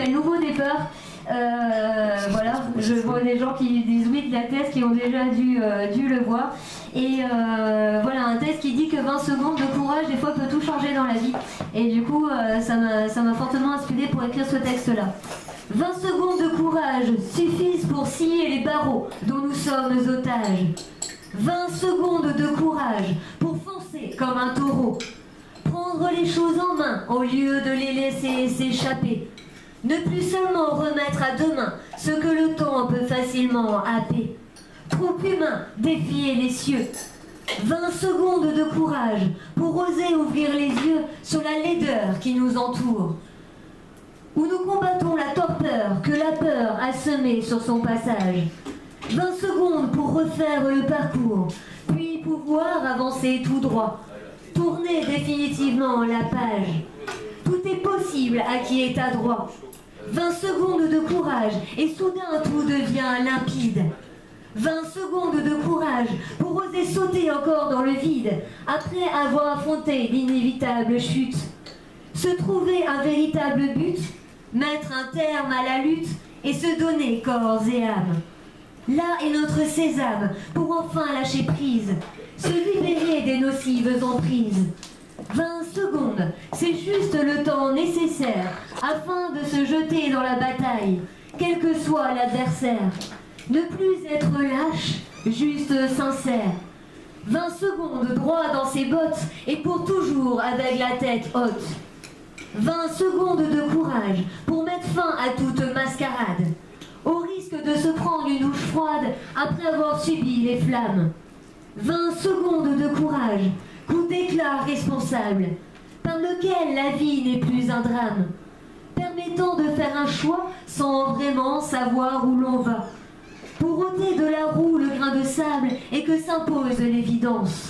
s'appelle Nouveau Départ. Voilà, je vois des gens qui disent oui de la thèse, qui ont déjà dû le voir. Et voilà, un test qui dit que 20 secondes de courage, des fois, peut tout changer dans la vie. Et du coup, ça m'a fortement inspiré pour écrire ce texte-là. 20 secondes de courage suffisent pour scier les barreaux dont nous sommes otages. 20 secondes de courage pour foncer comme un taureau. Prendre les choses en main au lieu de les laisser s'échapper. Ne plus seulement remettre à demain ce que le temps peut facilement happer. Trop humain, défier les cieux. 20 secondes de courage pour oser ouvrir les yeux sur la laideur qui nous entoure. Où nous combattons la torpeur que la peur a semée sur son passage. 20 secondes pour refaire le parcours, puis pouvoir avancer tout droit. Tourner définitivement la page. Tout est possible à qui est adroit. 20 secondes de courage et soudain tout devient limpide. 20 secondes de courage pour oser sauter encore dans le vide après avoir affronté l'inévitable chute. Se trouver un véritable but, mettre un terme à la lutte et se donner corps et âme. Là est notre sésame pour enfin lâcher prise, se libérer des nocives emprises. 20 secondes, c'est juste le temps nécessaire afin de se jeter dans la bataille, quel que soit l'adversaire. Ne plus être lâche, juste sincère. 20 secondes droit dans ses bottes et pour toujours avec la tête haute. 20 secondes de courage pour mettre fin à toute mascarade, au risque de se prendre une douche froide après avoir subi les flammes. 20 secondes de courage, coup d'éclat responsable, par lequel la vie n'est plus un drame, permettant de faire un choix sans vraiment savoir où l'on va, pour ôter de la roue le grain de sable et que s'impose l'évidence,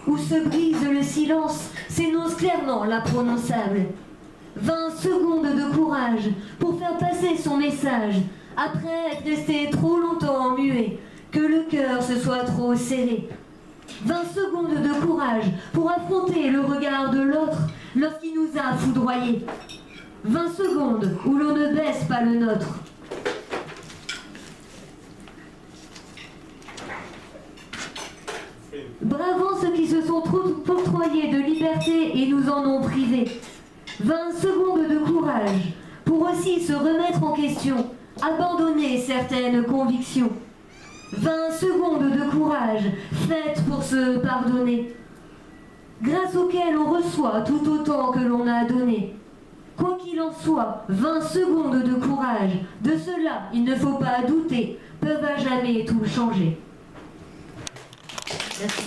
où se brise le silence, s'énonce clairement l'imprononçable. 20 secondes de courage pour faire passer son message, après être resté trop longtemps muet, que le cœur se soit trop serré. 20 secondes de courage pour affronter le regard de l'autre lorsqu'il nous a foudroyés. 20 secondes où l'on ne baisse pas le nôtre. Bravant ceux qui se sont trop octroyés de liberté et nous en ont privés. 20 secondes de courage pour aussi se remettre en question, abandonner certaines convictions. 20 secondes de courage faites pour se pardonner, grâce auxquelles on reçoit tout autant que l'on a donné. Quoi qu'il en soit, 20 secondes de courage, de cela il ne faut pas douter, peuvent à jamais tout changer. Merci.